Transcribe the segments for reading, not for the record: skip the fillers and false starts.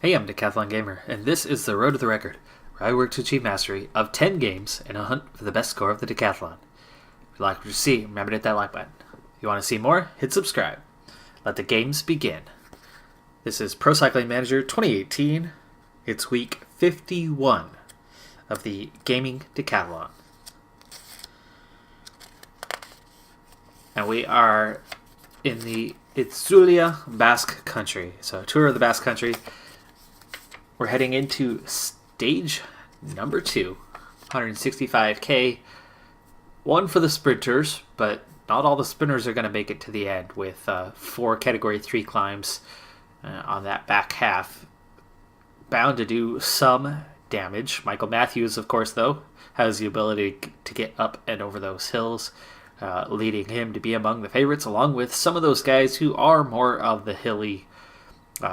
Hey, I'm Decathlon Gamer, and this is the Road to the Record, where I work to achieve mastery of 10 games in a hunt for the best score of the Decathlon. If you like what you see, remember to hit that like button. If you want to see more, hit subscribe. Let the games begin. This is Pro Cycling Manager 2018. It's week 51 of the Gaming Decathlon. And we are in the Itzulia Basque country. So, a tour of the Basque country. We're heading into stage number 2, 165k. One for the sprinters, but not all the sprinters are going to make it to the end with 4 Category 3 climbs on that back half. Bound to do some damage. Michael Matthews, of course, though, has the ability to get up and over those hills, leading him to be among the favorites, along with some of those guys who are more of the hilly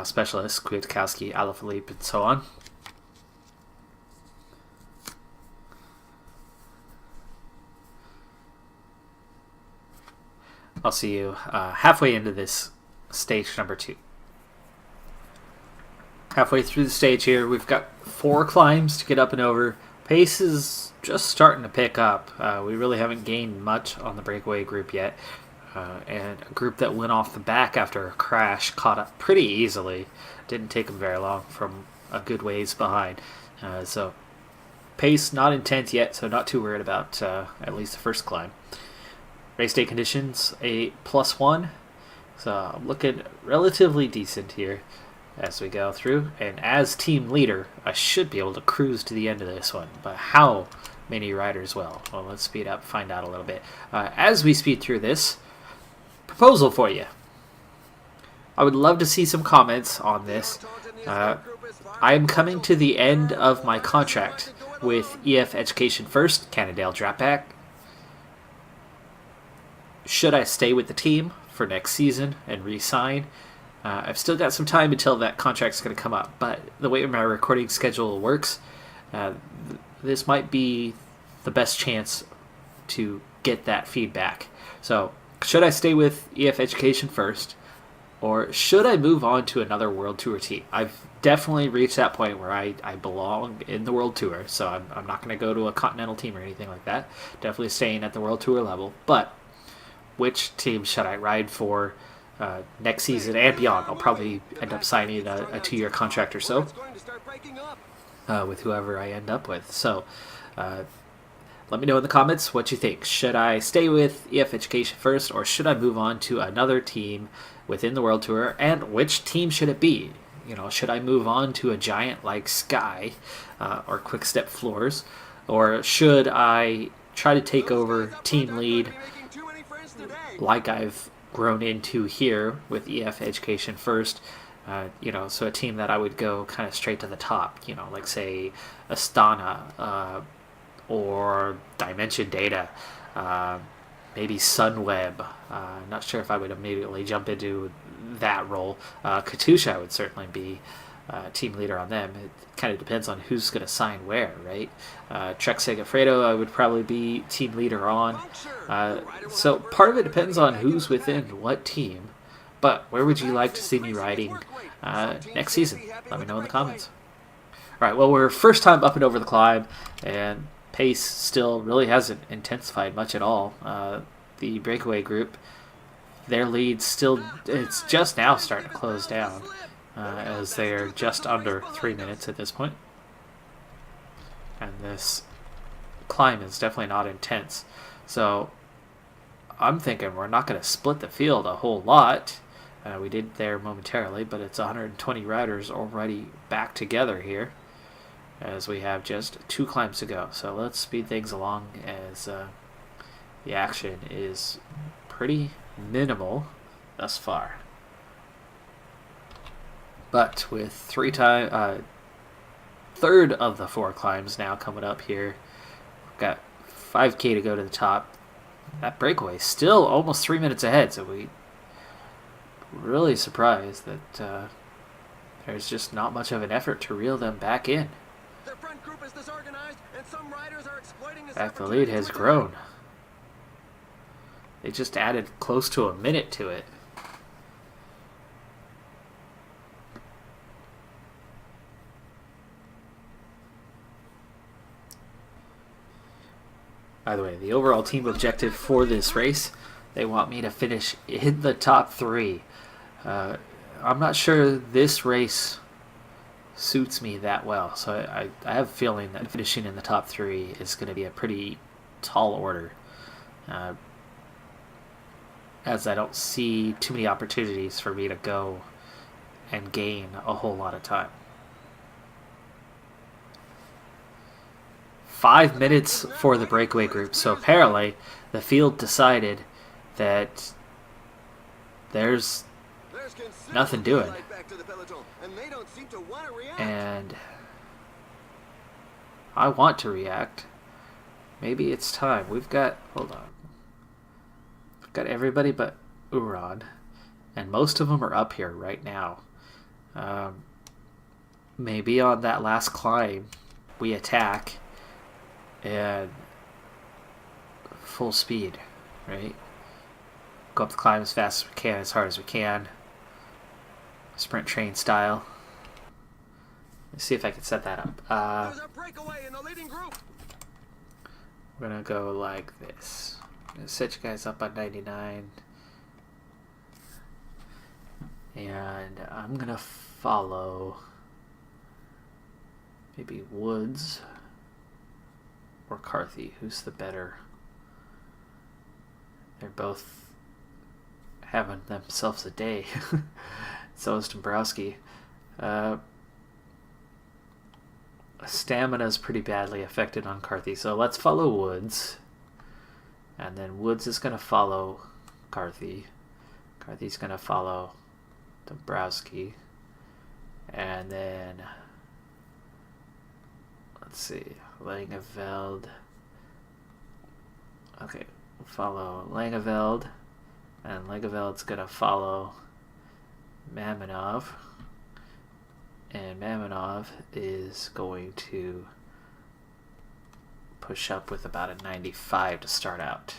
specialists, Kwiatkowski, Alaphilippe, and so on. I'll see you halfway into this stage number 2. Halfway through the stage here, we've got 4 climbs to get up and over. Pace is just starting to pick up. We really haven't gained much on the breakaway group yet. And a group that went off the back after a crash caught up pretty easily. Didn't take them very long from a good ways behind. So pace not intense yet, so not too worried about at least the first climb. Race day conditions, a +1. So I'm looking relatively decent here as we go through. And as team leader, I should be able to cruise to the end of this one. But how many riders will? Well, let's speed up, find out a little bit. As we speed through this, proposal for you. I would love to see some comments on this. I am coming to the end of my contract with EF Education First, Cannondale Dropback. Should I stay with the team for next season and re-sign? I've still got some time until that contract's going to come up, but the way my recording schedule works, this might be the best chance to get that feedback. So, should I stay with EF Education First, or should I move on to another World Tour team? I've definitely reached that point where I belong in the World Tour, so I'm not going to go to a Continental team or anything like that. Definitely staying at the World Tour level, but which team should I ride for next season and beyond? I'll probably end up signing a 2-year contract or so with whoever I end up with. So, let me know in the comments what you think. Should I stay with EF Education First, or should I move on to another team within the World Tour? And which team should it be? You know, should I move on to a giant like Sky or Quick Step Floors? Or should I try to take over team lead like I've grown into here with EF Education First? So a team that I would go kind of straight to the top, like say Astana, or Dimension Data, maybe Sunweb. Not sure if I would immediately jump into that role. Katusha would certainly be team leader on them. It kind of depends on who's going to sign where, right? Trek Segafredo I would probably be team leader on. So part of it depends on who's within what team. But where would you like to see me riding next season? Let me know in the comments. All right, well, we're first time up and over the climb, and pace still really hasn't intensified much at all. The breakaway group, their lead still, it's just now starting to close down as they're just under 3 minutes at this point. And this climb is definitely not intense. So I'm thinking we're not going to split the field a whole lot. We did there momentarily, but it's 120 riders already back together here, as we have just 2 climbs to go. So let's speed things along as the action is pretty minimal thus far. But with third of the 4 climbs now coming up here, we've got 5k to go to the top. That breakaway is still almost 3 minutes ahead, so we really surprised that there's just not much of an effort to reel them back in. In fact, the lead has grown. They just added close to a minute to it. By the way, the overall team objective for this race, they want me to finish in the top 3. I'm not sure this race suits me that well, so I have a feeling that finishing in the top 3 is going to be a pretty tall order, as I don't see too many opportunities for me to go and gain a whole lot of time. 5 minutes for the breakaway group, so apparently the field decided that there's nothing doing. And I want to react. Maybe it's time. We've got, hold on. We've got everybody but Uran, and most of them are up here right now. Maybe on that last climb we attack and full speed, right? Go up the climb as fast as we can, as hard as we can. Sprint train style. Let's see if I can set that up. There's a breakaway in the leading group. We're gonna go like this. I'm gonna set you guys up on 99. And I'm gonna follow maybe Woods or Carthy. Who's the better? They're both having themselves a day. So is Dombrowski. Stamina's pretty badly affected on Carthy, so let's follow Woods. And then Woods is going to follow Carthy. Carthy's going to follow Dombrowski. And then, let's see, Langeveld. Okay, we'll follow Langeveld. And Langeveld's going to follow Mamonov. And Mamonov is going to push up with about a 95 to start out.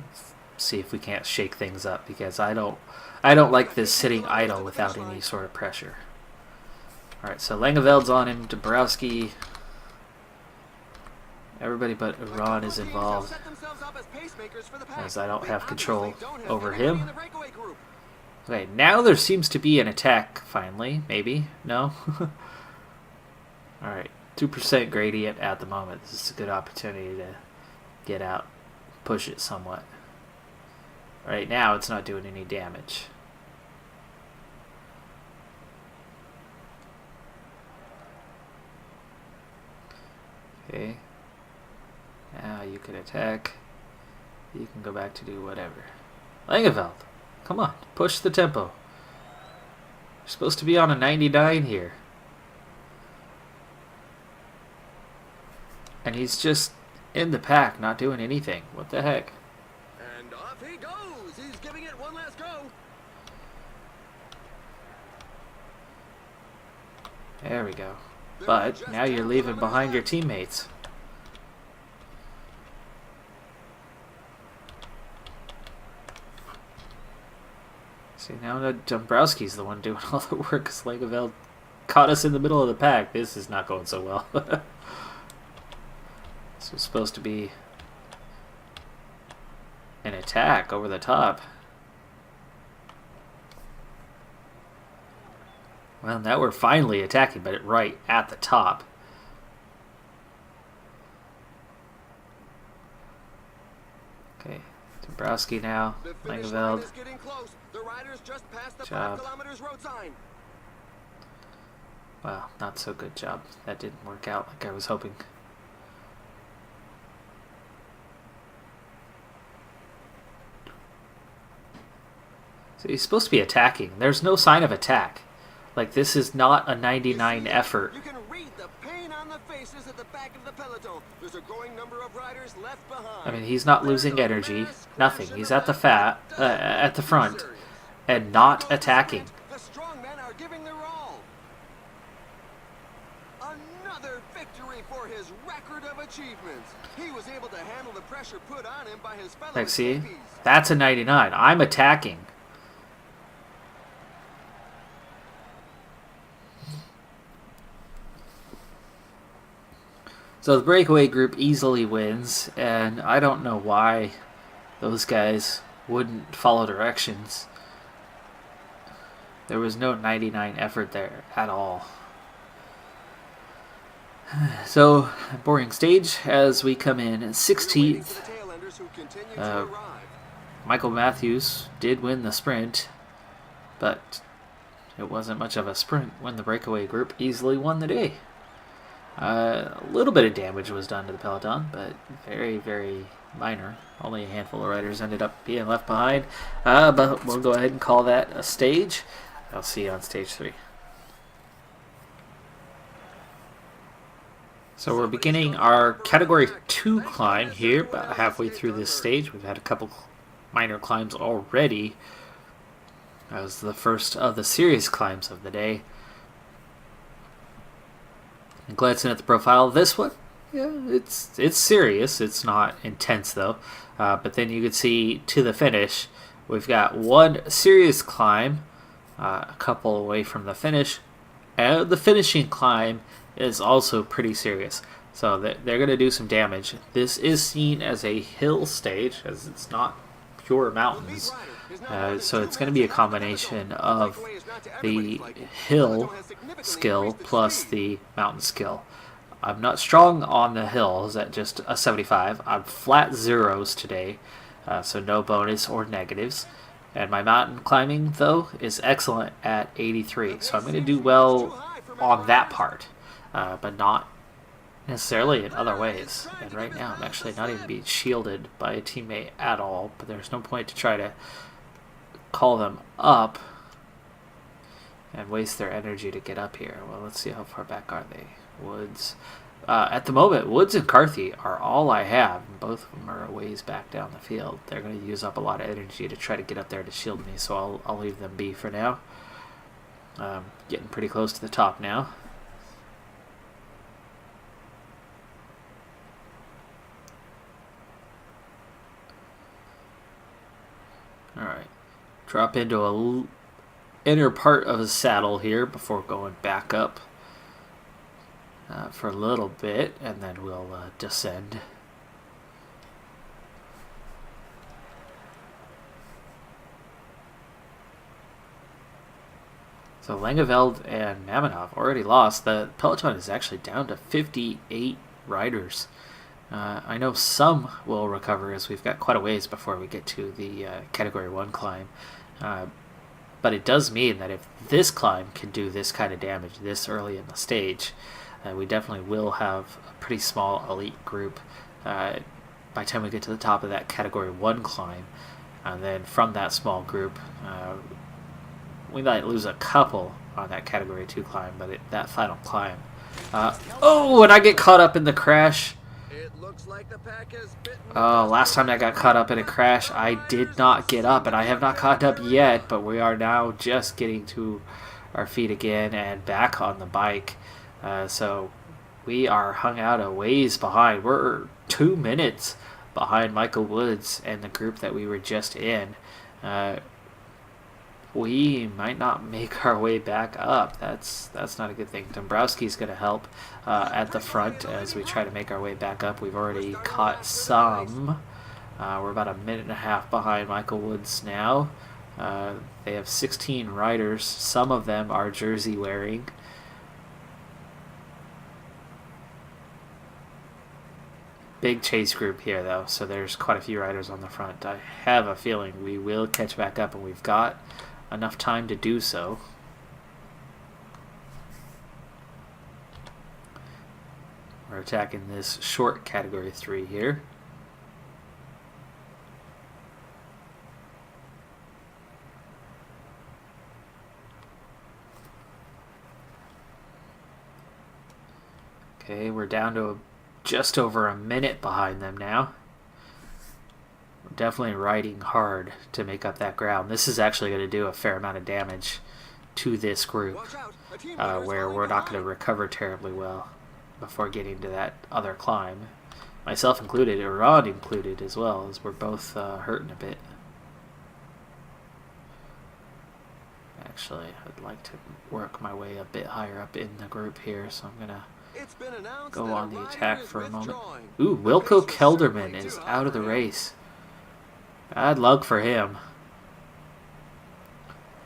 Let's see if we can't shake things up, because I don't like this sitting idle without any sort of pressure. Alright, so Langeveld's on him, Dombrowski. Everybody but Iran is involved, as I don't have control over him. Okay, now there seems to be an attack, finally. Maybe? No? Alright, 2% gradient at the moment. This is a good opportunity to get out, push it somewhat. Right now, it's not doing any damage. Okay. Now you can attack. You can go back to do whatever. Langeveld, come on, push the tempo. You're supposed to be on a 99 here. And he's just in the pack, not doing anything. What the heck? And off he goes. He's giving it one last go. There we go. But now you're leaving behind your teammates. See, now Dombrowski's the one doing all the work, because Langeveld caught us in the middle of the pack. This is not going so well. This was supposed to be an attack over the top. Well, now we're finally attacking, but right at the top. Okay, Dombrowski now, Langeveld. Job. Well, not so good job. That didn't work out like I was hoping. So he's supposed to be attacking. There's no sign of attack. Like, this is not a 99 effort. You can read the pain on the faces at the back of the peloton. There's a growing number of riders left behind. I mean, he's not losing energy. Nothing. He's at the at the front and not attacking. The strong men are giving their all. Another victory for his record of achievements. He was able to handle the pressure put on him by his fellow Like, see? babies. That's a 99. I'm attacking. So the breakaway group easily wins, and I don't know why those guys wouldn't follow directions. There was no 99 effort there at all. So, boring stage as we come in 16th. Michael Matthews did win the sprint, but it wasn't much of a sprint when the breakaway group easily won the day. A little bit of damage was done to the peloton, but very, very minor. Only a handful of riders ended up being left behind, but we'll go ahead and call that a stage. I'll see you on stage 3. So we're beginning our Category 2 climb here, about halfway through this stage. We've had a couple minor climbs already. That was the first of the serious climbs of the day. And glancing at the profile of this one, yeah, it's serious. It's not intense though. But then you can see to the finish, we've got one serious climb, a couple away from the finish, and the finishing climb is also pretty serious. So they're going to do some damage. This is seen as a hill stage, as it's not pure mountains. So it's going to be a combination of the hill skill plus the mountain skill. I'm not strong on the hills at just a 75. I'm flat zeros today, so no bonus or negatives. And my mountain climbing, though, is excellent at 83. So I'm going to do well on that part, but not necessarily in other ways. And right now I'm actually not even being shielded by a teammate at all, but there's no point to try to call them up and waste their energy to get up here. Well, let's see how far back are they. Woods. At the moment, Woods and Carthy are all I have. Both of them are a ways back down the field. They're going to use up a lot of energy to try to get up there to shield me, so I'll leave them be for now. Getting pretty close to the top now. Alright. Drop into a inner part of a saddle here before going back up for a little bit, and then we'll descend. So Langeveld and Mamonov already lost. The peloton is actually down to 58 riders. I know some will recover, as we've got quite a ways before we get to the Category 1 climb. But it does mean that if this climb can do this kind of damage this early in the stage, we definitely will have a pretty small elite group by the time we get to the top of that Category 1 climb. And then from that small group, we might lose a couple on that Category 2 climb, but that final climb. Oh, and I get caught up in the crash. Last time I got caught up in a crash, I did not get up, and I have not caught up yet, but we are now just getting to our feet again and back on the bike. So we are hung out a ways behind. We're 2 minutes behind Michael Woods and the group that we were just in. We might not make our way back up. That's not a good thing. Dombrowski's going to help at the front as we try to make our way back up. We've already caught some. We're about a minute and a half behind Michael Woods now. They have 16 riders. Some of them are jersey wearing. Big chase group here, though, so there's quite a few riders on the front. I have a feeling we will catch back up, and we've got enough time to do so. We're attacking this short Category 3 here. Okay, we're down to just over a minute behind them now. We're definitely riding hard to make up that ground. This is actually going to do a fair amount of damage to this group, where we're not going to recover terribly well before getting to that other climb. Myself included, Iran included as well, as we're both hurting a bit. Actually, I'd like to work my way a bit higher up in the group here, so I'm going to It's been announced go that on a the rider attack is for a moment. withdrawing. Ooh, The Wilco pace was Kelderman certainly is too hot out of the for him. race. Bad luck for him.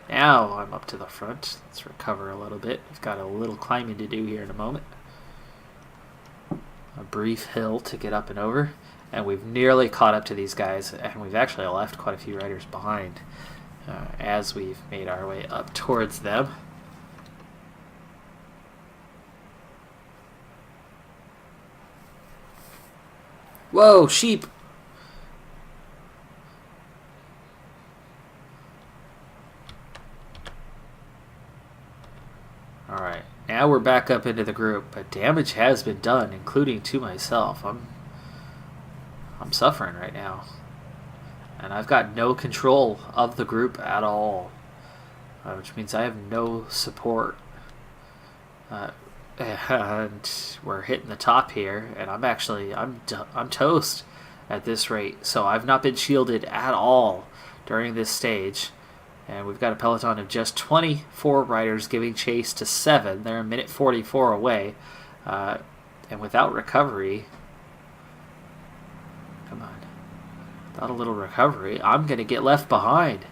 Now I'm up to the front. Let's recover a little bit. We've got a little climbing to do here in a moment. A brief hill to get up and over. And we've nearly caught up to these guys. And we've actually left quite a few riders behind as we've made our way up towards them. Whoa, sheep! Alright, now we're back up into the group, but damage has been done, including to myself. I'm suffering right now. And I've got no control of the group at all. Which means I have no support. And we're hitting the top here, and I'm toast at this rate. So I've not been shielded at all during this stage. And we've got a peloton of just 24 riders giving chase to 7. They're a minute 44 away. And without recovery... Come on. Without a little recovery, I'm going to get left behind.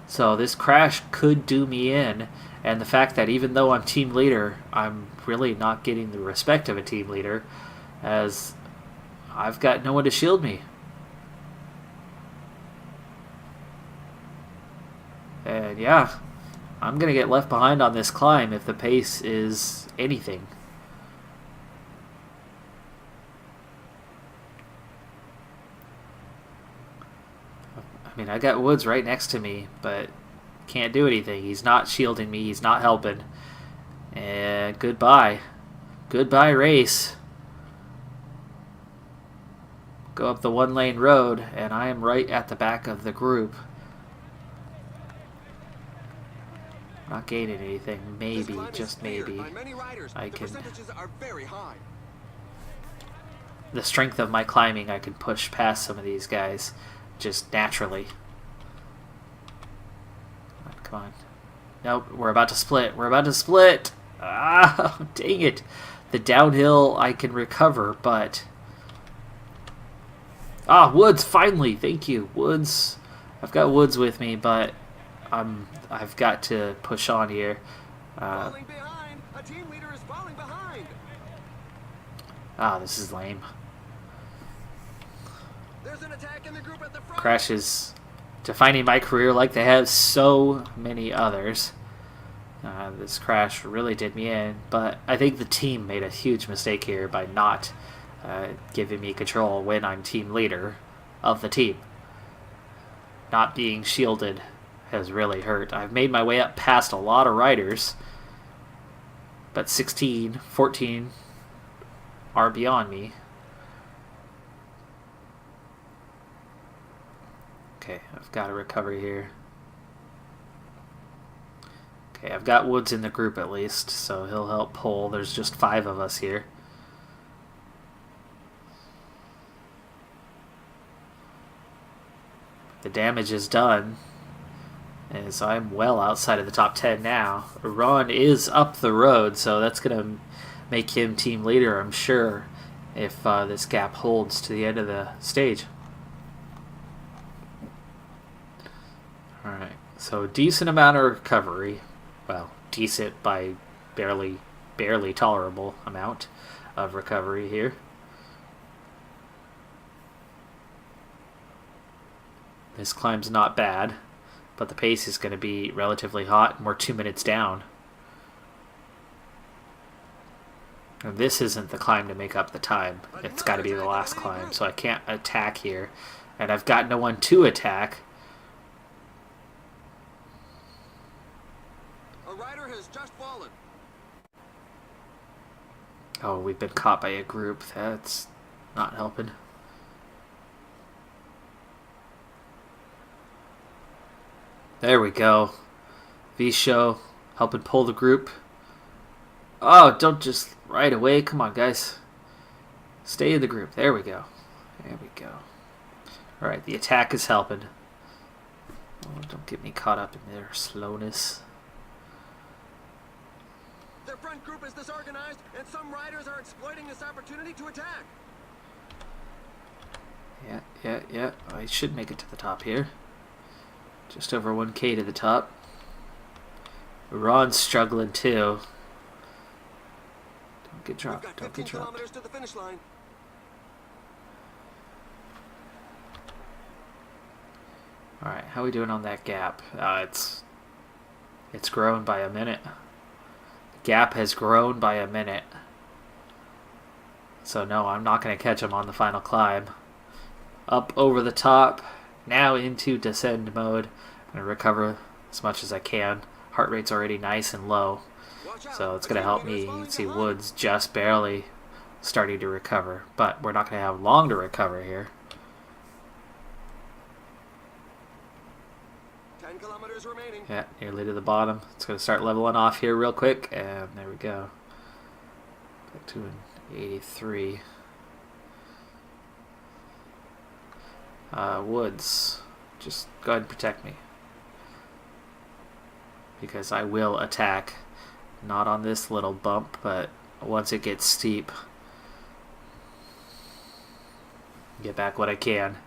So this crash could do me in. And the fact that even though I'm team leader, I'm really not getting the respect of a team leader, as I've got no one to shield me. And yeah, I'm going to get left behind on this climb if the pace is anything. I mean, I got Woods right next to me, but can't do anything. He's not shielding me. He's not helping. And goodbye. Goodbye, race. Go up the one-lane road, and I am right at the back of the group. Not gaining anything. Maybe, just maybe, I can... The strength of my climbing, I can push past some of these guys just naturally. Come on. Nope, we're about to split. We're about to split! Ah, dang it. The downhill I can recover, but... Ah, Woods, finally! Thank you, Woods. I've got Woods with me, but I've got to push on here. Falling behind. A team leader is falling behind. Ah, this is lame. There's an attack in the group at the front. Crashes defining my career like they have so many others. This crash really did me in, but I think the team made a huge mistake here by not giving me control when I'm team leader of the team. Not being shielded has really hurt. I've made my way up past a lot of riders, but 16, 14 are beyond me. Okay, I've got a recovery here. Okay, I've got Woods in the group at least, so he'll help pull. There's just 5 of us here. The damage is done, as I'm well outside of the top 10 now. Ron is up the road, so that's going to make him team leader, I'm sure, if this gap holds to the end of the stage. Alright, so decent amount of recovery. Well, decent by barely tolerable amount of recovery here. This climb's not bad, but the pace is going to be relatively hot, and we're 2 minutes down. And this isn't the climb to make up the time. It's got to be the last climb, so I can't attack here. And I've got no one to attack. A rider has just fallen. Oh, we've been caught by a group. That's not helping. There we go. V-Show helping pull the group. Oh, don't just ride away. Come on, guys. Stay in the group. There we go. There we go. Alright, the attack is helping. Oh, don't get me caught up in their slowness. They're front group is disorganized, and some riders are exploiting this opportunity to attack. Yeah. I should make it to the top here. Just over 1K to the top. Ron's struggling too. Don't get dropped. We've got Don't 15 get dropped. kilometers to the finish line. All right, how are we doing on that gap? It's grown by a minute. The gap has grown by a minute. So no, I'm not going to catch him on the final climb. Up over the top, now into descend mode. I'm going to recover as much as I can. Heart rate's already nice and low, so it's going to help me. You can see Woods just barely starting to recover, but we're not going to have long to recover here. 10 kilometers remaining. Yeah, nearly to the bottom. It's going to start leveling off here real quick, and there we go. Back to an 83. Woods, just go ahead and protect me, because I will attack. Not on this little bump, but once it gets steep, get back what I can.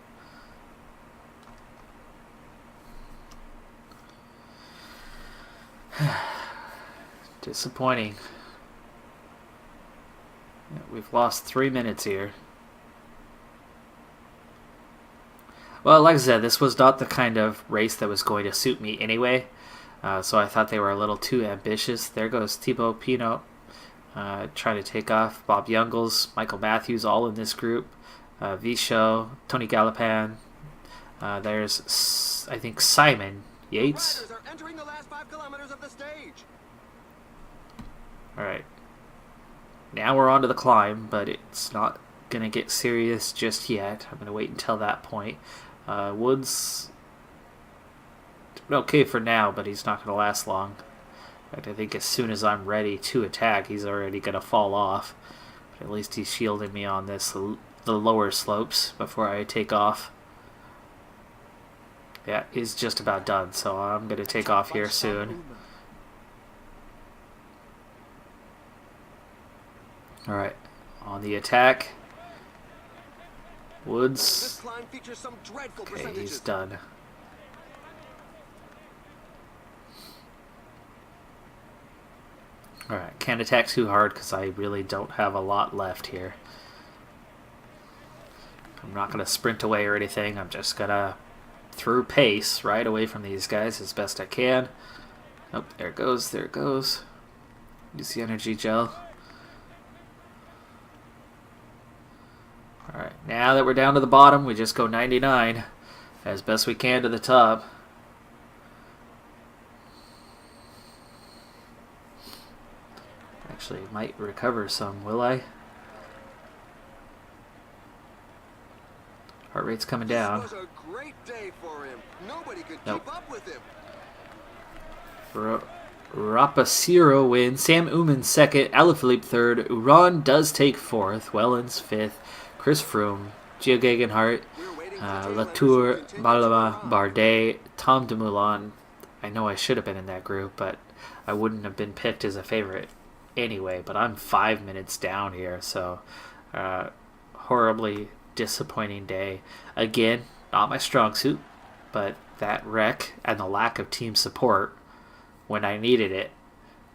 Disappointing. Yeah, we've lost 3 minutes here. Well, like I said, this was not the kind of race that was going to suit me anyway. So I thought they were a little too ambitious. There goes Thibaut Pinot trying to take off. Bob Youngles, Michael Matthews, all in this group. Vichot, Tony Gallipan. There's, I think, Simon Yates. Riders are entering the last 5 kilometers of the stage. All right. Now we're on to the climb, but it's not going to get serious just yet. I'm going to wait until that point. Woods, okay for now, but he's not going to last long. In fact, I think as soon as I'm ready to attack, he's already going to fall off. But at least he's shielding me on the lower slopes before I take off. Yeah, he's just about done, so I'm going to take off here soon. Alright, on the attack. Woods. This climb features some dreadful Okay, percentages. he's done. Alright, can't attack too hard because I really don't have a lot left here. I'm not going to sprint away or anything. I'm just going to through pace right away from these guys as best I can. Oh, there it goes, there it goes. Use the energy gel. Alright, now that we're down to the bottom, we just go 99 as best we can to the top. Actually, might recover some, will I? Heart rate's coming down. This was a great day for him. Nobody could Nope. keep up with him. Rapaciro wins. Sam Ooman second. Alaphilippe third. Uran does take fourth. Wellens fifth. Chris Froome. Gio Gegenhardt. We're waiting for the tail Latour. enders to continue to Malama. run. Bardet. Tom Dumoulin. I know I should have been in that group, but I wouldn't have been picked as a favorite anyway. But I'm 5 minutes down here, so horribly disappointing day. Again, not my strong suit, but that wreck and the lack of team support when I needed it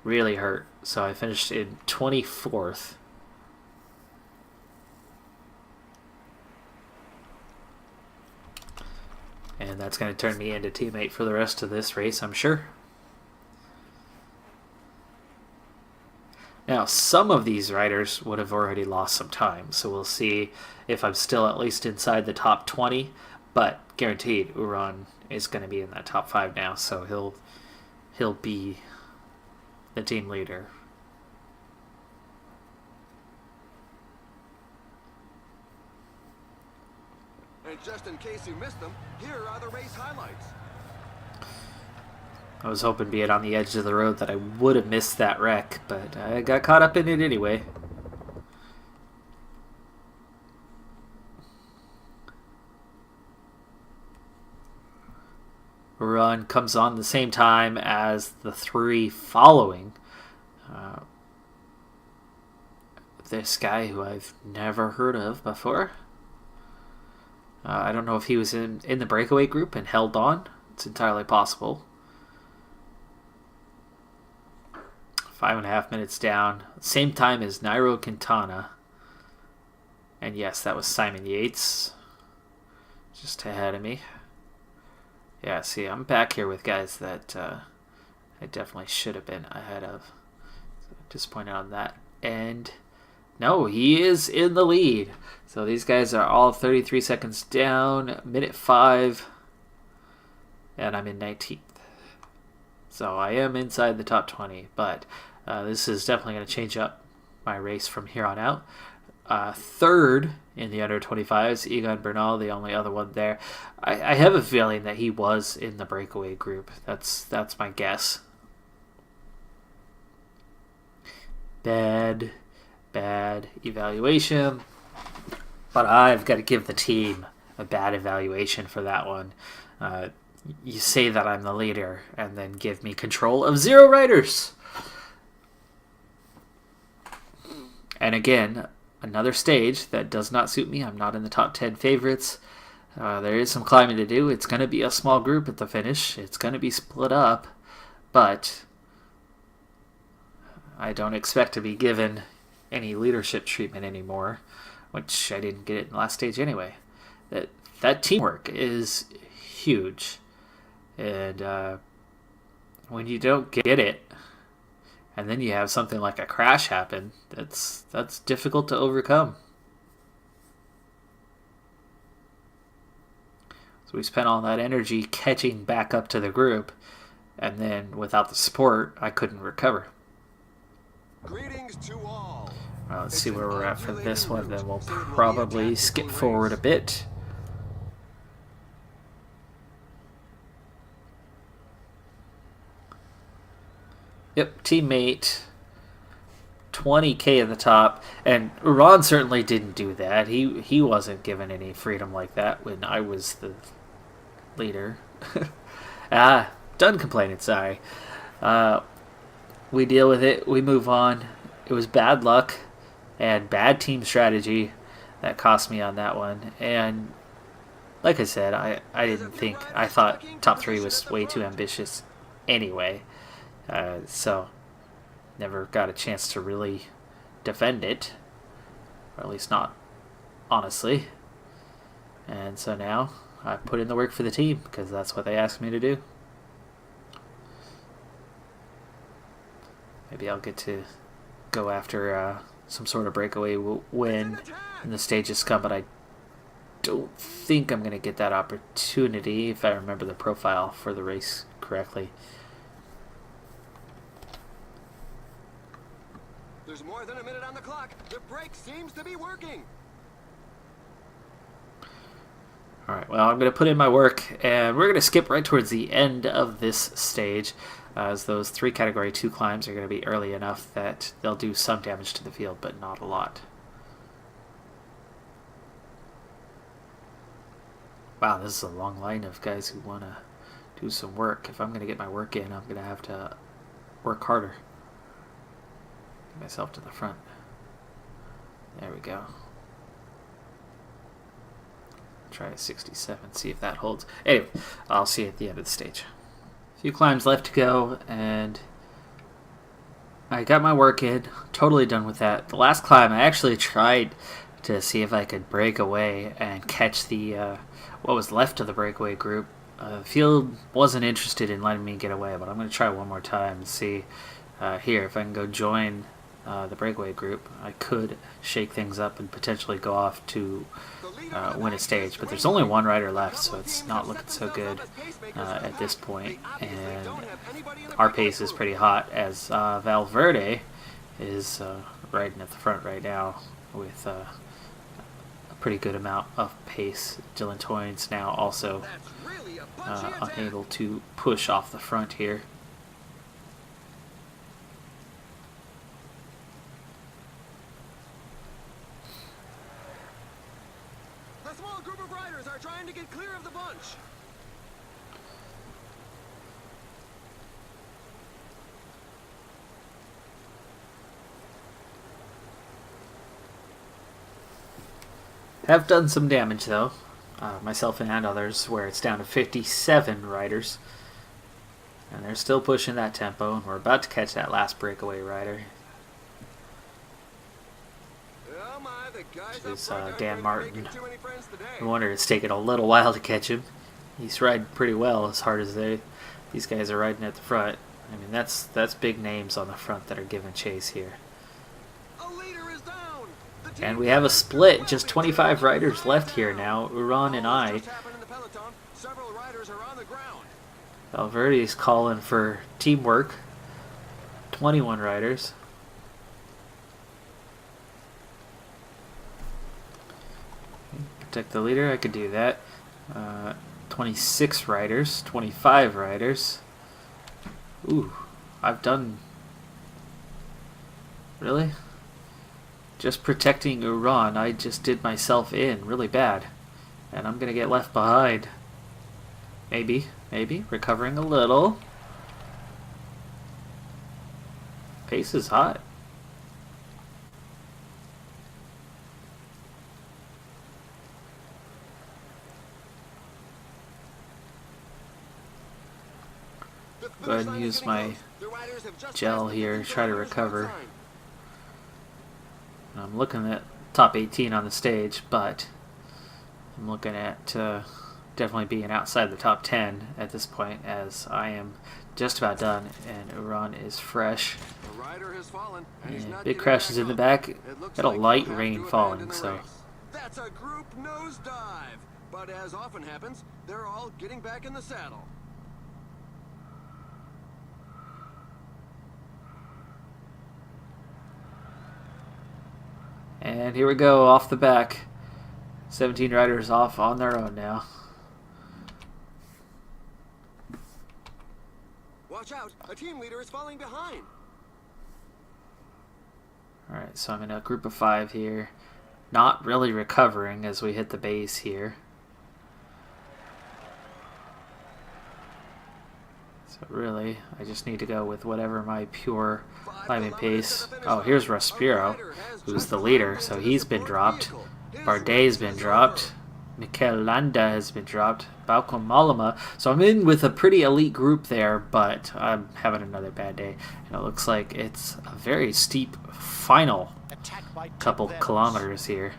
really hurt. So I finished in 24th. And that's going to turn me into teammate for the rest of this race, I'm sure. Now, some of these riders would have already lost some time, so we'll see if I'm still at least inside the top 20, but guaranteed Uran is going to be in that top 5 now, so he'll be the team leader. And just in case you missed them, here are the race highlights. I was hoping being on the edge of the road that I would have missed that wreck, but I got caught up in it anyway. Run comes on the same time as the 3 following. this guy who I've never heard of before. I don't know if he was in the breakaway group and held on. It's entirely possible. 5.5 minutes down. Same time as Nairo Quintana. And yes, that was Simon Yates. Just ahead of me. Yeah, see, I'm back here with guys that I definitely should have been ahead of. So disappointed on that. And no, he is in the lead. So these guys are all 33 seconds down. Minute 5. And I'm in 19th. So I am inside the top 20. But this is definitely going to change up my race from here on out. Third in the under 25s, Egan Bernal, the only other one there. I have a feeling that he was in the breakaway group. That's my guess. Bad evaluation. But I've got to give the team a bad evaluation for that one. You say that I'm the leader and then give me control of 0 riders. And again, another stage that does not suit me. I'm not in the top 10 favorites. There is some climbing to do. It's going to be a small group at the finish. It's going to be split up. But I don't expect to be given any leadership treatment anymore, which I didn't get it in the last stage anyway. That teamwork is huge. And when you don't get it, and then you have something like a crash happen, that's difficult to overcome. So we spent all that energy catching back up to the group, and then without the support, I couldn't recover. Greetings to all. Well, let's see where we're at for this one, then we'll probably skip forward a bit. Yep, teammate, 20k at the top, and Ron certainly didn't do that. He wasn't given any freedom like that when I was the leader. Done complaining, sorry. We deal with it, we move on. It was bad luck and bad team strategy that cost me on that one. And like I said, I thought top 3 was way too ambitious anyway. So never got a chance to really defend it, or at least not honestly. And so now I put in the work for the team because that's what they asked me to do. Maybe I'll get to go after some sort of breakaway win in the stages come, but I don't think I'm going to get that opportunity if I remember the profile for the race correctly. There's more than a minute on the clock. The brake seems to be working. All right, well, I'm going to put in my work, and we're going to skip right towards the end of this stage, as those 3 Category 2 climbs are going to be early enough that they'll do some damage to the field, but not a lot. Wow, this is a long line of guys who want to do some work. If I'm going to get my work in, I'm going to have to work harder. Get myself to the front. There we go. Try a 67, see if that holds. Anyway, I'll see you at the end of the stage. A few climbs left to go, and I got my work in. Totally done with that. The last climb, I actually tried to see if I could break away and catch the what was left of the breakaway group. The field wasn't interested in letting me get away, but I'm going to try one more time and see here if I can go join the breakaway group. I could shake things up and potentially go off to win a stage, but there's only 1 rider left, so it's not looking so good at this point. And our pace is pretty hot, as Valverde is riding at the front right now with a pretty good amount of pace. Dylan Toyne's now also unable to push off the front here. A small group of riders are trying to get clear of the bunch. Have done some damage, though. Myself and others, where it's down to 57 riders. And they're still pushing that tempo, and we're about to catch that last breakaway rider. Which is Dan Martin. No wonder it's taken a little while to catch him. He's riding pretty well as hard as these guys are riding at the front. I mean, that's big names on the front that are giving chase here. And we have a split, just 25 riders left here now, Uran and I. Valverde's calling for teamwork. 21 riders. Protect the leader, I could do that. 26 riders, 25 riders. Ooh, I've done... Really? Just protecting Uran, I just did myself in really bad. And I'm gonna get left behind. Maybe. Recovering a little. Pace is hot. Go ahead and use my gel here, try to recover. I'm looking at top 18 on the stage, but I'm looking at definitely being outside the top 10 at this point, as I am just about done and Uran is fresh. And big crashes in the back. Got a light rain falling, so. That's a group nosedive, but as often happens, they're all getting back in the saddle. And here we go, off the back. 17 riders off on their own now. Watch out, a team leader is falling behind. Alright, so I'm in a group of 5 here. Not really recovering as we hit the base here. So really, I just need to go with whatever my pure climbing pace. Oh, here's Respiro, who's the leader, so he's been dropped. Bardet's been dropped. Mikel Landa has been dropped. Bauko Malama. So I'm in with a pretty elite group there, but I'm having another bad day. And it looks like it's a very steep final couple kilometers here.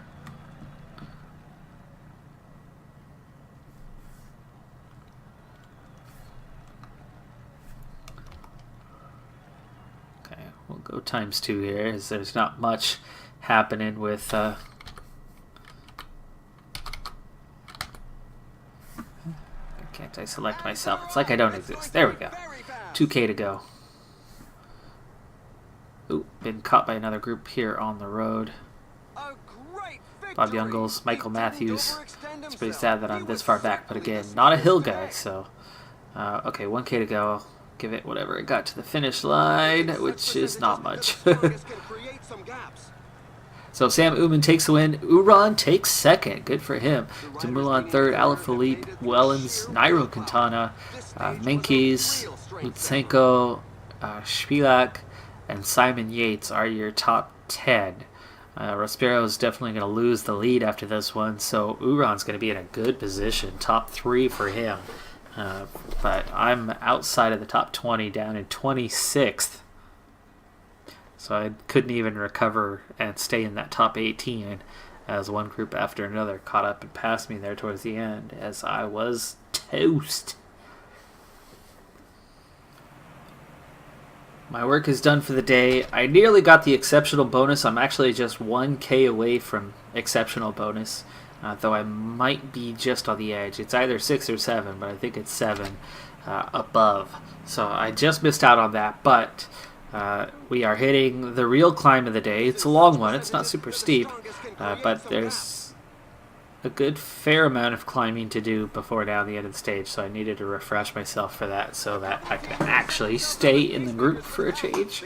Okay, we'll go ×2 here, as there's not much happening with... Can't I select myself? It's like I don't exist. There we go. 2K to go. Ooh, been caught by another group here on the road. Bob Youngles, Michael Matthews. It's pretty sad that I'm this far back, but again, not a hill guy, so... okay, 1K to go. Give it whatever it got to the finish line, which is not much. So Sam Oomen takes the win. Uran takes second. Good for him. Dumoulin third. Alaphilippe, Wellens, Nairo Quintana, Menkes, Lutsenko, Spilak, and Simon Yates are your top 10. Respiro is definitely going to lose the lead after this one, so Uran's going to be in a good position. Top 3 for him. But I'm outside of the top 20, down in 26th. So I couldn't even recover and stay in that top 18 as one group after another caught up and passed me there towards the end, as I was toast. My work is done for the day. I nearly got the exceptional bonus. I'm actually just 1K away from exceptional bonus, though I might be just on the edge. It's either 6 or 7, but I think it's 7 above. So I just missed out on that, but... we are hitting the real climb of the day. It's a long one. It's not super steep, but there's a good fair amount of climbing to do before down the end of the stage, so I needed to refresh myself for that so that I can actually stay in the group for a change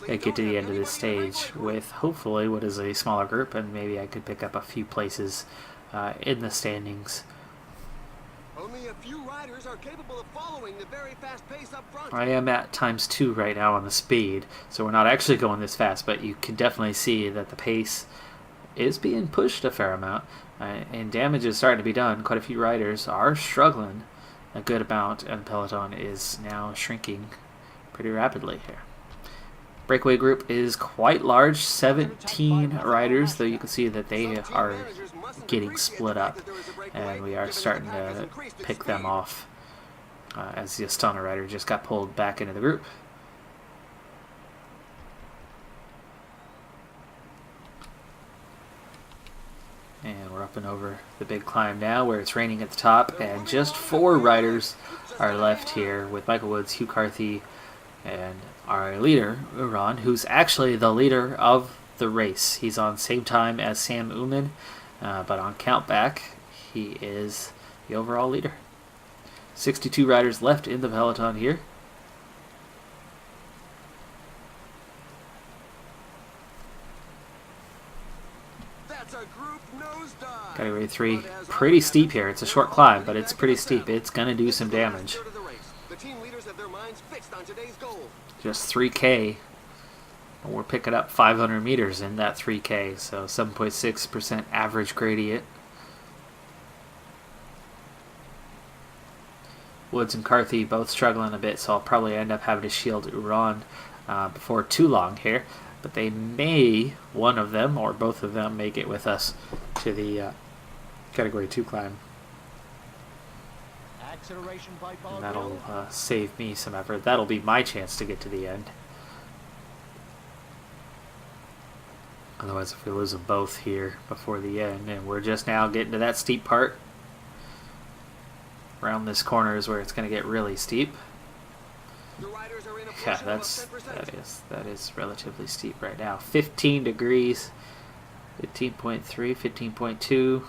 and get to the end of this stage with hopefully what is a smaller group, and maybe I could pick up a few places in the standings. Only a few riders are capable of following the very fast pace up front. I am at ×2 right now on the speed, so we're not actually going this fast, but you can definitely see that the pace is being pushed a fair amount, and damage is starting to be done. Quite a few riders are struggling a good amount, and Peloton is now shrinking pretty rapidly here. Breakaway group is quite large, 17 riders, though you can see that they are getting split up, and we are starting to pick them off as the Astana rider just got pulled back into the group. And we're up and over the big climb now where it's raining at the top, and just 4 riders are left here with Michael Woods, Hugh Carthy, and our leader, Uran, who's actually the leader of the race. He's on same time as Sam Uman, but on count back, he is the overall leader. 62 riders left in the peloton here. That's a group nosedive. Category 3, pretty steep here. It's a short climb, but it's pretty steep. It's going to do some damage. The team leaders have their minds fixed on today's goal. Just 3K. We're picking up 500 meters in that 3K, so 7.6% average gradient. Woods and Carthy both struggling a bit, so I'll probably end up having to shield Uran before too long here. But they may, one of them or both of them, make it with us to the Category 2 climb. And that'll save me some effort. That'll be my chance to get to the end. Otherwise, if we lose them both here before the end, and we're just now getting to that steep part. Around this corner is where it's going to get really steep. Yeah, that is relatively steep right now. 15 degrees, 15.3, 15.2.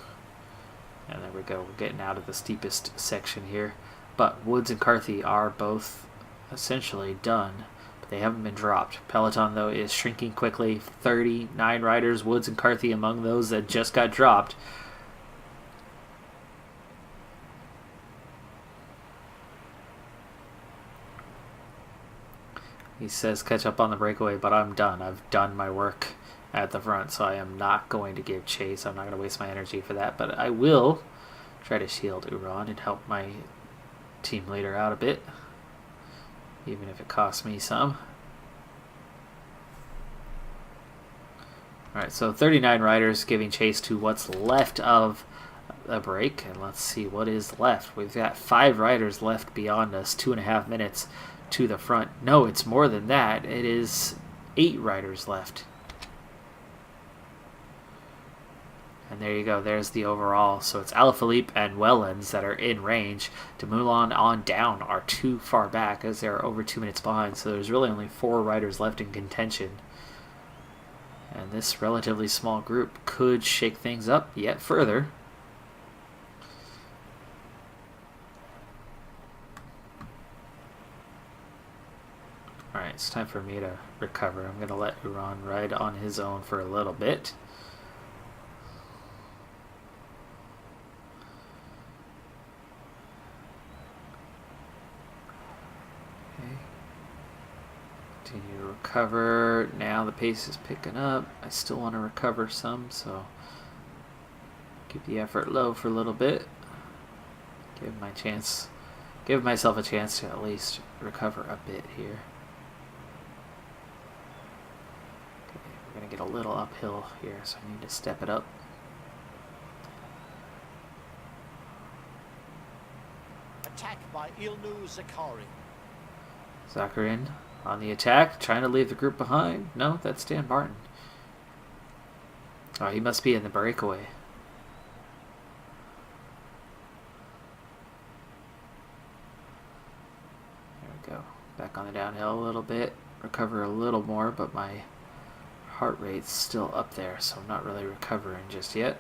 And there we go. We're getting out of the steepest section here. But Woods and Carthy are both essentially done. But they haven't been dropped. Peloton, though, is shrinking quickly. 39 riders. Woods and Carthy among those that just got dropped. He says catch up on the breakaway, but I'm done. I've done my work at the front, so I am not going to give chase. I'm not going to waste my energy for that, but I will try to shield Uran and help my team leader out a bit, even if it costs me some. Alright, so 39 riders giving chase to what's left of a break, and let's see what is left. We've got 5 riders left beyond us, 2.5 minutes to the front. No, it's more than that. It is 8 riders left. And there you go. There's the overall. So it's Alaphilippe and Wellens that are in range. Dumoulin on down are too far back as they're over 2 minutes behind. So there's really only 4 riders left in contention. And this relatively small group could shake things up yet further. Alright, it's time for me to recover. I'm going to let Uran ride on his own for a little bit. Okay. Continue to recover. Now the pace is picking up. I still want to recover some, so keep the effort low for a little bit. Give myself a chance to at least recover a bit here. We're going to get a little uphill here, so I need to step it up. Attack by Ilnu Zakari. Zakarin on the attack, trying to leave the group behind. No, that's Dan Martin. Oh, he must be in the breakaway. There we go. Back on the downhill a little bit. Recover a little more, but my heart rate's still up there, so I'm not really recovering just yet.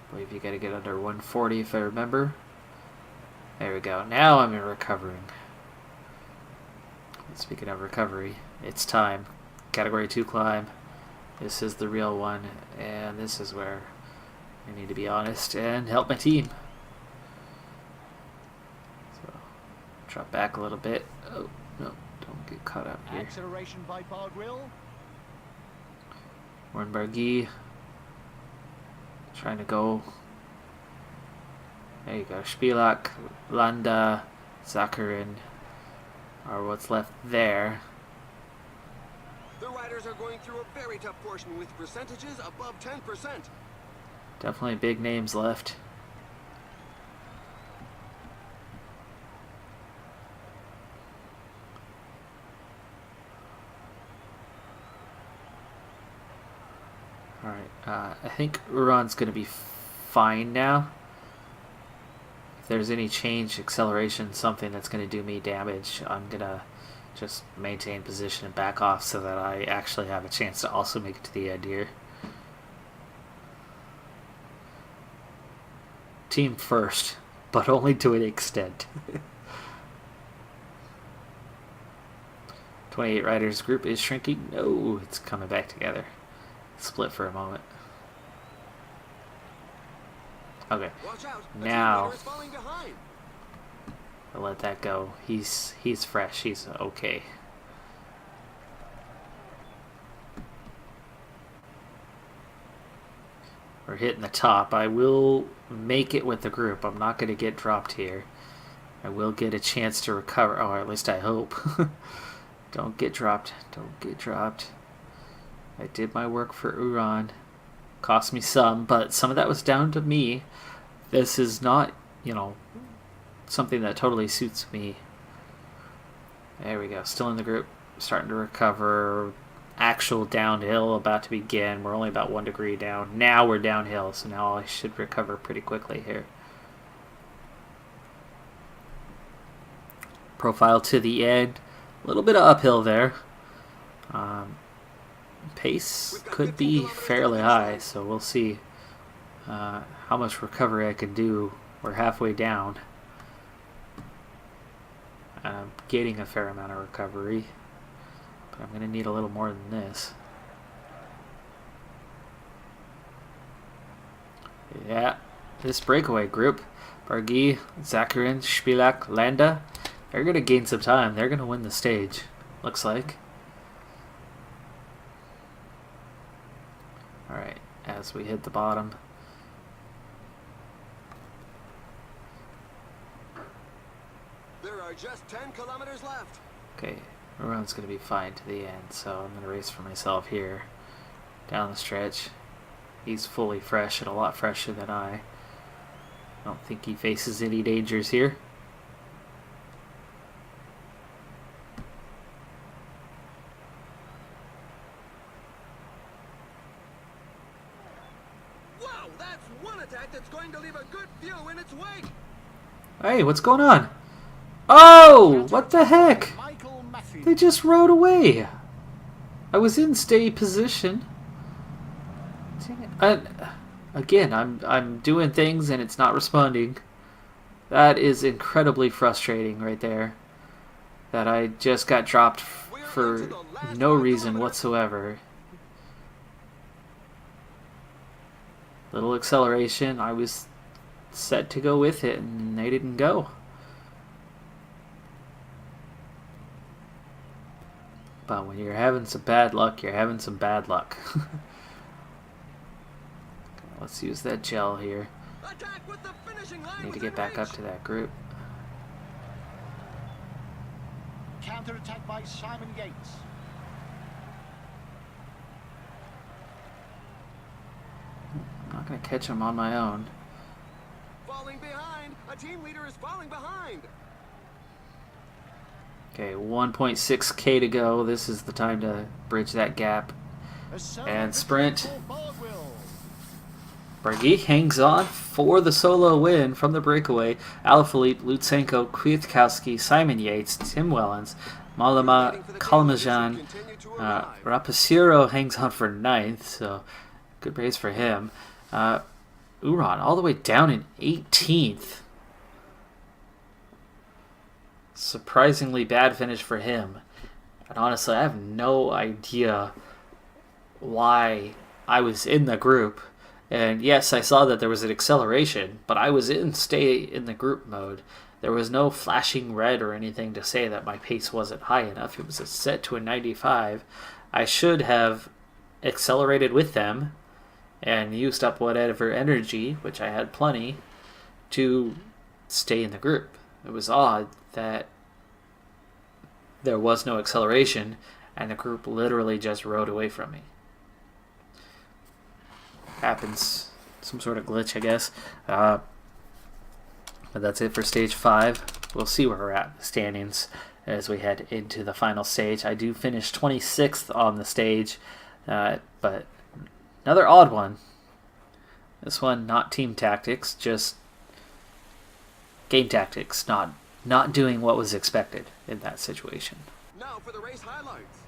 I believe you gotta get under 140 if I remember. There we go. Now I'm recovering. Speaking of recovery, it's time. Category 2 climb. This is the real one, and this is where I need to be honest and help my team. So, drop back a little bit. Oh, no, don't get caught up here. Acceleration by bar grill. Warrenbergi trying to go. There you go. Spilak, Landa, Zakarin are what's left there. The riders are going through a very tough portion with percentages above 10%. Definitely big names left. Alright, I think Uran's going to be fine now. If there's any change, acceleration, something that's going to do me damage, I'm going to just maintain position and back off so that I actually have a chance to also make it to the end here. Team first, but only to an extent. 28 riders group is shrinking. No, it's coming back together. Split for a moment. Okay, now I'll let that go. He's fresh. He's okay. We're hitting the top. I will make it with the group. I'm not going to get dropped here. I will get a chance to recover. Oh, at least I hope. Don't get dropped. Don't get dropped. I did my work for Uran. Cost me some, but some of that was down to me. This is not, you know, something that totally suits me. There we go. Still in the group. Starting to recover. Actual downhill about to begin. We're only about 1 degree down. Now we're downhill, so now I should recover pretty quickly here. Profile to the end. A little bit of uphill there. Pace could be fairly high, so we'll see how much recovery I can do. We're halfway down. I'm getting a fair amount of recovery, but I'm going to need a little more than this. Yeah, this breakaway group, Bargi, Zakarin, Spilak, Landa, they're going to gain some time. They're going to win the stage, looks like. Alright, as we hit the bottom. There are just 10 kilometers left. Okay, everyone's going to be fine to the end, so I'm going to race for myself here. Down the stretch. He's fully fresh and a lot fresher than I. Don't think he faces any dangers here. Wow, that's one attack that's going to leave a good view in its wake. Hey, what's going on? Oh, what the heck? They just rode away. I was in steady position. Again, I'm doing things and it's not responding. That is incredibly frustrating right there. That I just got dropped for no reason whatsoever. Little acceleration. I was set to go with it and they didn't go. But when you're having some bad luck, you're having some bad luck. Let's use that gel here. Need to get back up to that group. Counter attack by Simon Yates. I'm not going to catch him on my own. Falling behind. A team leader is falling behind. Okay, 1.6k to go. This is the time to bridge that gap. And sprint. Bargi hangs on for the solo win from the breakaway. Alaphilippe, Lutsenko, Kwiatkowski, Simon Yates, Tim Wellens, Malama, Kalmajan, Rapaciro hangs on for 9th, so good race for him. Uran all the way down in 18th. Surprisingly bad finish for him. And honestly, I have no idea why I was in the group. And yes, I saw that there was an acceleration, but I was in stay in the group mode. There was no flashing red or anything to say that my pace wasn't high enough. It was set to a 95. I should have accelerated with them and used up whatever energy, which I had plenty, to stay in the group. It was odd that there was no acceleration and the group literally just rode away from me. Happens, some sort of glitch, I guess. But that's it for stage 5. We'll see where we're at in the standings as we head into the final stage. I do finish 26th on the stage, but another odd one. This one, not team tactics, just game tactics, not doing what was expected in that situation. Now for the race highlights.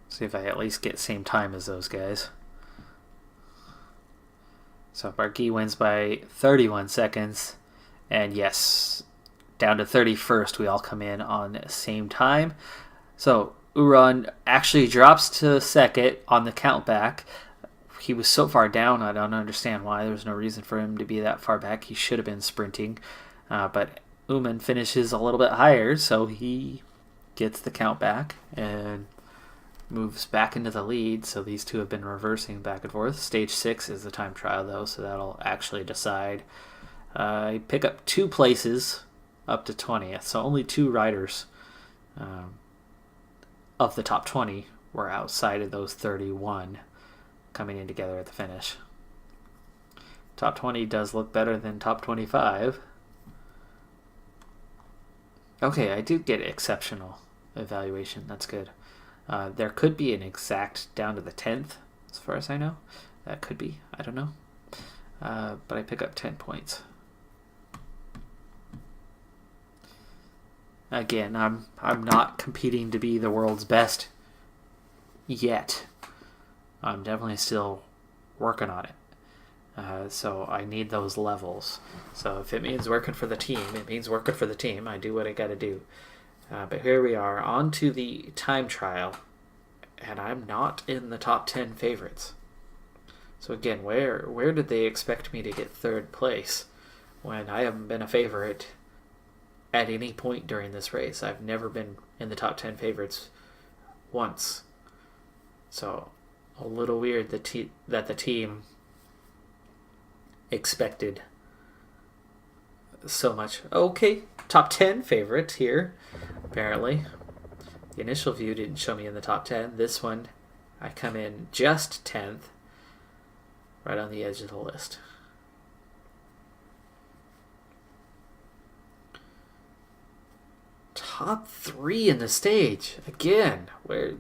See if I at least get same time as those guys. So Barguil wins by 31 seconds. And yes, down to 31st, we all come in on the same time. So Uran actually drops to second on the count back. He was so far down, I don't understand why. There's no reason for him to be that far back. He should have been sprinting. But Uman finishes a little bit higher, so he gets the count back and moves back into the lead. So these two have been reversing back and forth. Stage 6 is the time trial, though, so that'll actually decide. I pick up 2 places up to 20th, so only 2 riders of the top 20 were outside of those 31 coming in together at the finish. Top 20 does look better than top 25. Okay, I do get exceptional evaluation. That's good. There could be an exact down to the 10th, as far as I know. That could be. I don't know. But I pick up 10 points. Again, I'm not competing to be the world's best yet. I'm definitely still working on it. So I need those levels. So if it means working for the team, it means working for the team. I do what I got to do. But here we are, on to the time trial, and I'm not in the top 10 favorites. So again, where did they expect me to get 3rd place when I haven't been a favorite at any point during this race? I've never been in the top 10 favorites once. So a little weird that the team expected so much. Okay, top 10 favorite here, apparently. The initial view didn't show me in the top 10. This one, I come in just 10th, right on the edge of the list. Top 3 in the stage. Again, where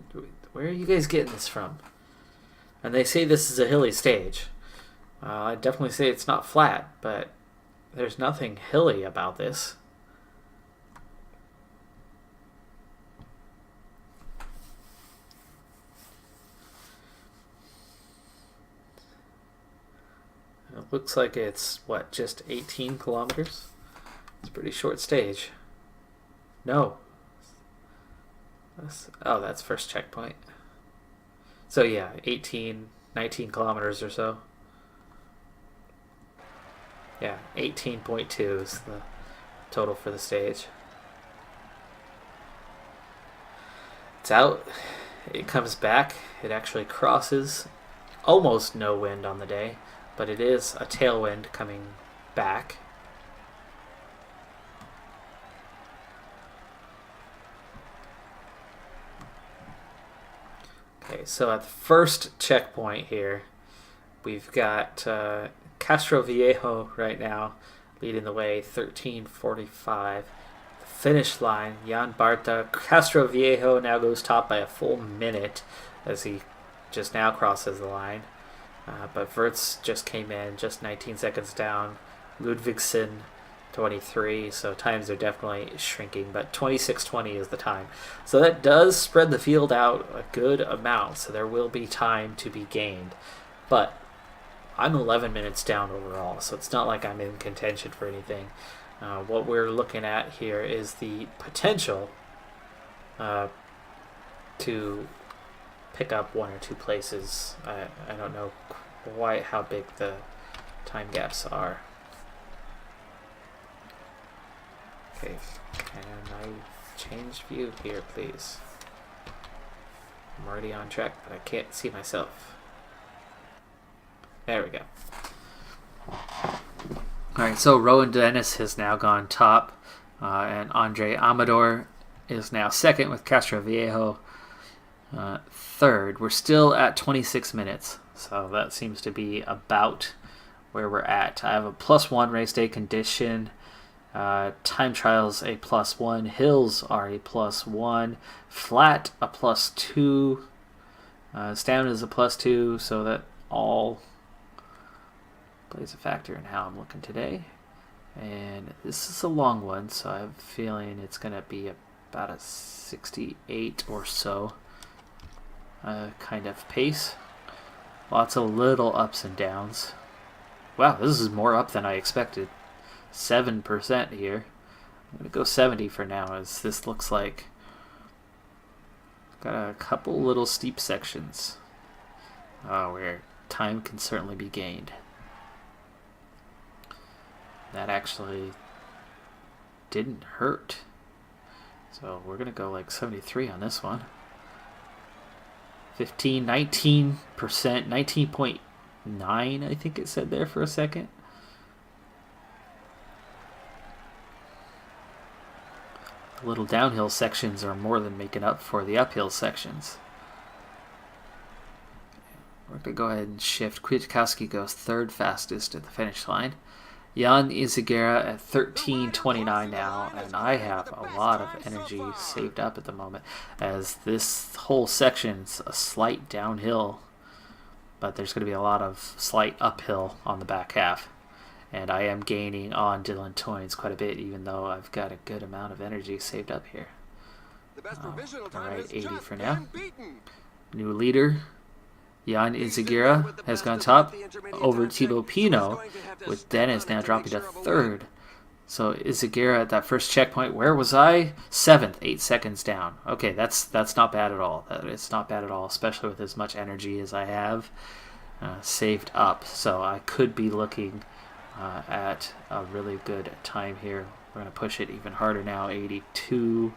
are you guys getting this from? And they say this is a hilly stage. I definitely say it's not flat, but there's nothing hilly about this. It looks like it's, what, just 18 kilometers? It's a pretty short stage. No. That's first checkpoint. So yeah, 19 kilometers or so. Yeah, 18.2 is the total for the stage. It's out. It comes back. It actually crosses. Almost no wind on the day, but it is a tailwind coming back. Okay, so at the first checkpoint here, we've got Castro Viejo right now leading the way, 13:45. The finish line, Jan Barta. Castro Viejo now goes top by a full minute as he just now crosses the line. But Wirtz just came in, just 19 seconds down. Ludvigsen, 23, so times are definitely shrinking, but 26:20 is the time. So that does spread the field out a good amount, so there will be time to be gained. But I'm 11 minutes down overall, so it's not like I'm in contention for anything. What we're looking at here is the potential to pick up 1 or 2 places. I don't know quite how big the time gaps are. Okay, and I change view here, please. I'm already on track, but I can't see myself. There we go. Alright, so Rowan Dennis has now gone top, and Andre Amador is now second with Castro Viejo third. We're still at 26 minutes, so that seems to be about where we're at. I have a +1 race day condition. Time trials a +1. Hills are a +1. Flat a +2. Stamina is a +2, so that all plays a factor in how I'm looking today. And this is a long one, so I have a feeling it's going to be about a 68 or so kind of pace. Lots of little ups and downs. Wow, this is more up than I expected. 7% here. I'm going to go 70 for now, as this looks like got a couple little steep sections where time can certainly be gained. That actually didn't hurt. So we're going to go like 73 on this one. 19%, 19.9 I think it said there for a second. The little downhill sections are more than making up for the uphill sections. We're going to go ahead and shift. Kwiatkowski goes third fastest at the finish line. Jan Izagirre at 13:29 now, and I have a lot of energy saved up at the moment, as this whole section's a slight downhill, but there's going to be a lot of slight uphill on the back half, and I am gaining on Dylan Toynes quite a bit, even though I've got a good amount of energy saved up here. Alright, 80 for now. New leader. Jan Izagirre has gone top over Thibaut Pinot, with Dennis now dropping to third. So Izagirre at that first checkpoint, where was I? 7th, 8 seconds down. Okay, that's not bad at all. It's not bad at all, especially with as much energy as I have saved up. So I could be looking at a really good time here. We're going to push it even harder now, 82.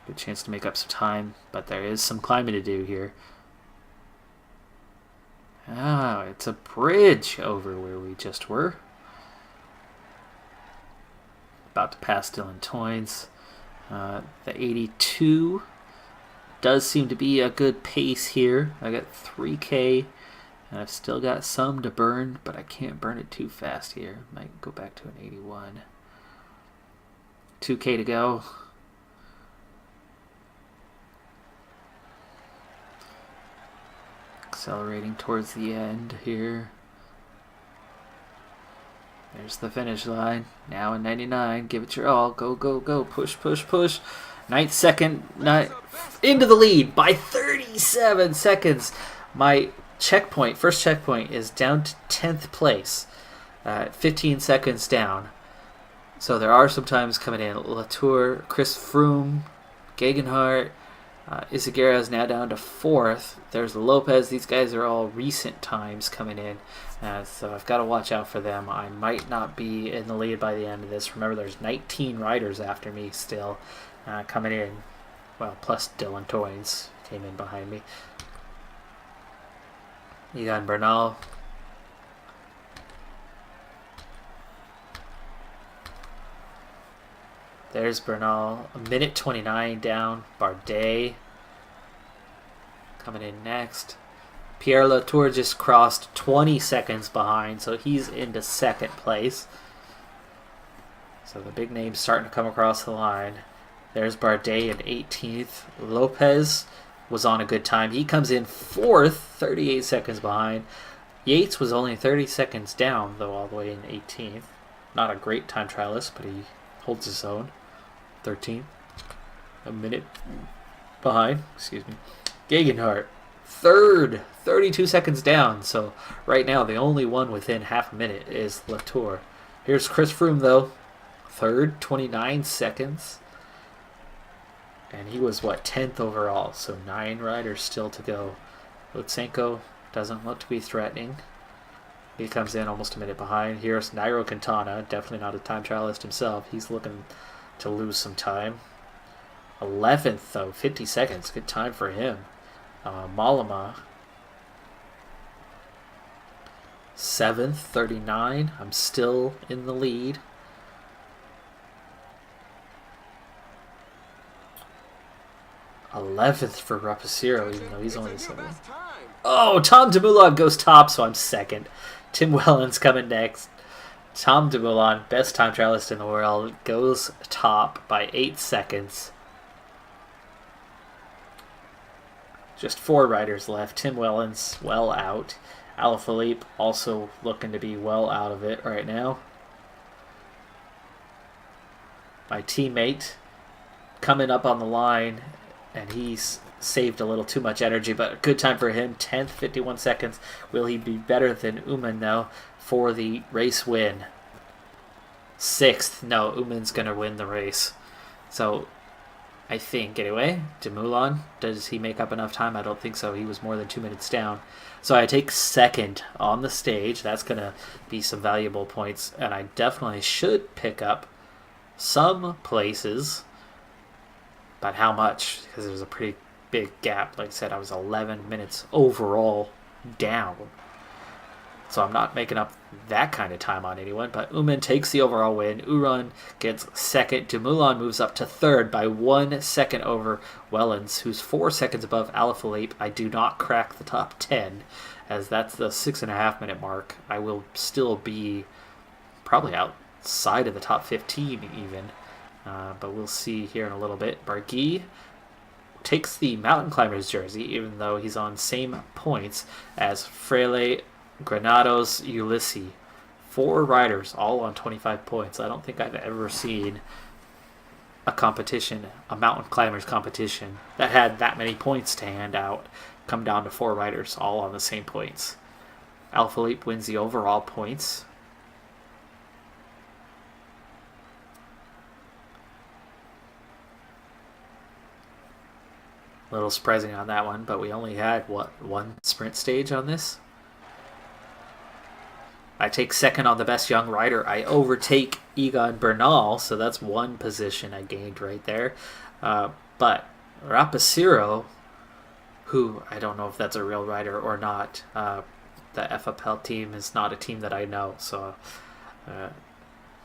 Good chance to make up some time, but there is some climbing to do here. Ah, it's a bridge over where we just were. About to pass Dylan Toynes. The 82 does seem to be a good pace here. I got 3K, and I've still got some to burn, but I can't burn it too fast here. Might go back to an 81. 2K to go. Accelerating towards the end here. There's the finish line. Now in 99. Give it your all. Go, go, go. Push, push, push. 9th second. Into the lead by 37 seconds. My checkpoint, first checkpoint, is down to 10th place. 15 seconds down. So there are some times coming in. Latour, Chris Froome, Gegenhardt. Izagirre is now down to 4th. There's Lopez. These guys are all recent times coming in. So I've got to watch out for them. I might not be in the lead by the end of this. Remember, there's 19 riders after me still coming in. Well, plus Dylan Toynes came in behind me. Egan Bernal. There's Bernal. 1:29 down. Bardet coming in next. Pierre Latour just crossed 20 seconds behind, so he's into 2nd place. So the big names starting to come across the line. There's Bardet in 18th. Lopez was on a good time. He comes in 4th, 38 seconds behind. Yates was only 30 seconds down, though, all the way in 18th. Not a great time trialist, but he holds his own. 13th. A minute behind. Excuse me. Gegenhardt. 3rd. 32 seconds down. So right now the only one within half a minute is Latour. Here's Chris Froome, though. 3rd. 29 seconds. And he was, 10th overall. So 9 riders still to go. Lutsenko doesn't look to be threatening. He comes in almost a minute behind. Here's Nairo Quintana. Definitely not a time trialist himself. He's looking to lose some time. 11th, though, 50 seconds. Good time for him. Malama, 7th, 39. I'm still in the lead. '11th for Rapaciro, even though he's only 7th. Oh, Tom Dumoulin goes top, so I'm second. Tim Wellens coming next. Tom Dumoulin, best time trialist in the world, goes top by 8 seconds. Just 4 riders left. Tim Wellens well out. Alaphilippe also looking to be well out of it right now. My teammate coming up on the line, and he's saved a little too much energy, but a good time for him. 10th, 51 seconds. Will he be better than Uman now for the race win? 6th. No, Uman's going to win the race. So I think, anyway, Dumoulin, does he make up enough time? I don't think so. He was more than 2 minutes down. So I take 2nd on the stage. That's going to be some valuable points, and I definitely should pick up some places. But how much? Because there's a pretty big gap. Like I said, I was 11 minutes overall down. So I'm not making up that kind of time on anyone. But Uman takes the overall win. Uran gets 2nd. Dumoulin moves up to 3rd by 1 second over Wellens, who's 4 seconds above Alaphilippe. I do not crack the top 10, as that's the 6.5 minute mark. I will still be probably outside of the top 15 even. But we'll see here in a little bit. Barguil takes the mountain climbers jersey, even though he's on same points as Frele, Granados, Ulysses. 4 riders, all on 25 points. I don't think I've ever seen a competition, a mountain climbers competition, that had that many points to hand out, come down to 4 riders, all on the same points. Alaphilippe wins the overall points. A little surprising on that one, but we only had, one sprint stage on this? I take 2nd on the best young rider. I overtake Egan Bernal, so that's 1 position I gained right there. But Rapaciro, who I don't know if that's a real rider or not, the FFL team is not a team that I know, so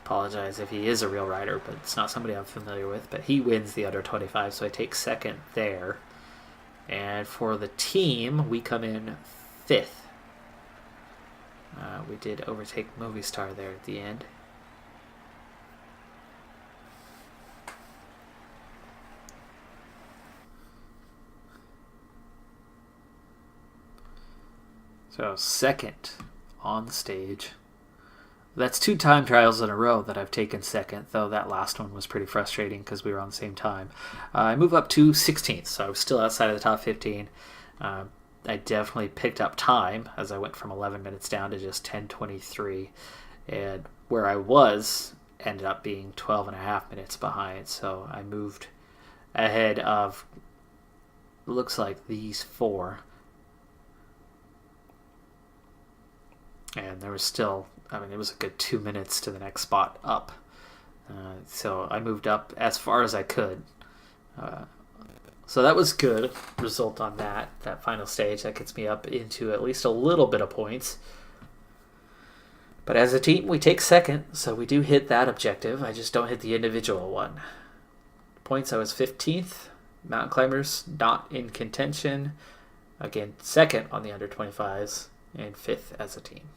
apologize if he is a real rider, but it's not somebody I'm familiar with. But he wins the under 25, so I take 2nd there. And for the team, we come in 5th. We did overtake Movistar there at the end. So 2nd on the stage. That's 2 time trials in a row that I've taken 2nd, though that last one was pretty frustrating because we were on the same time. I move up to 16th, so I was still outside of the top 15. I definitely picked up time as I went from 11 minutes down to just 10:23, and where I was ended up being 12.5 minutes behind, so I moved ahead of, looks like, these 4. And there was still, it was a good 2 minutes to the next spot up. So I moved up as far as I could. So that was good result on that final stage. That gets me up into at least a little bit of points. But as a team, we take 2nd, so we do hit that objective. I just don't hit the individual one. Points, I was 15th. Mountain climbers, not in contention. Again, 2nd on the under 25s, and 5th as a team.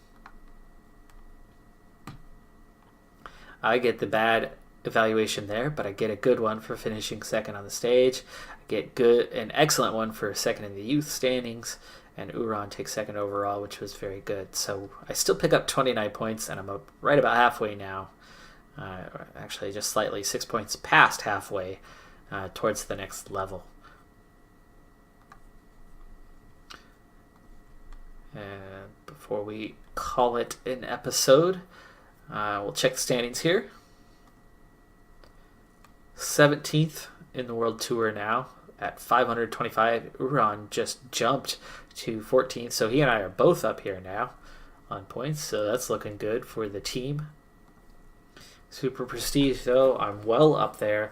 I get the bad evaluation there, but I get a good one for finishing 2nd on the stage. I get an excellent one for 2nd in the youth standings, and Uran takes 2nd overall, which was very good. So I still pick up 29 points, and I'm right about halfway now. Actually, just slightly 6 points past halfway towards the next level. And before we call it an episode, we'll check the standings here. 17th in the World Tour now at 525. Uran just jumped to 14th, so he and I are both up here now on points, so that's looking good for the team. Super Prestige, though, I'm well up there.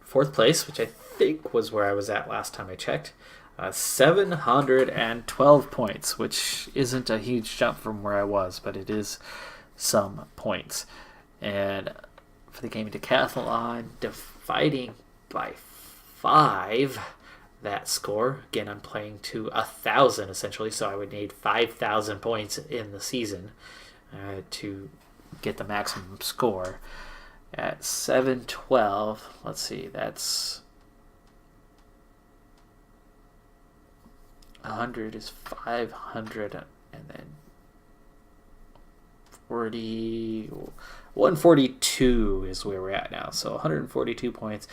fourth place, which I think was where I was at last time I checked. 712 points, which isn't a huge jump from where I was, but it is some points. And for the game of Decathlon, dividing by 5 that score. Again, I'm playing to 1,000 essentially, so I would need 5,000 points in the season to get the maximum score. At 712, let's see, that's 100 is 500, and then 142 is where we're at now. So 142 points.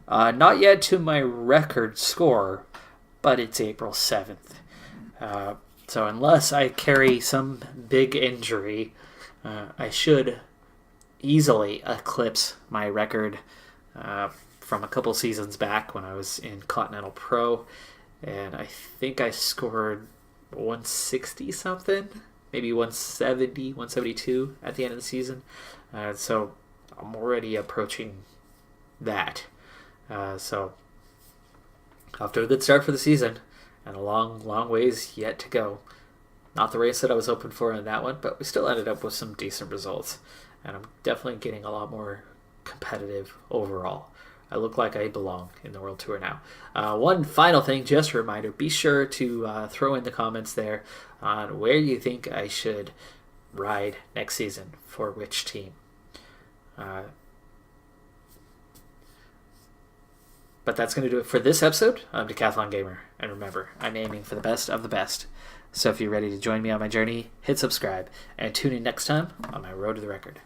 Not yet to my record score, but it's April 7th. So unless I carry some big injury, I should easily eclipse my record from a couple seasons back when I was in Continental Pro. And I think I scored 160 something, maybe 170, 172 at the end of the season. So I'm already approaching that. So off to a good start for the season, and a long, long ways yet to go. Not the race that I was hoping for in that one, but we still ended up with some decent results. And I'm definitely getting a lot more competitive overall. I look like I belong in the World Tour now. One final thing, just a reminder, be sure to throw in the comments there on where you think I should ride next season for which team. But that's going to do it for this episode of Decathlon Gamer. And remember, I'm aiming for the best of the best. So if you're ready to join me on my journey, hit subscribe and tune in next time on my road to the record.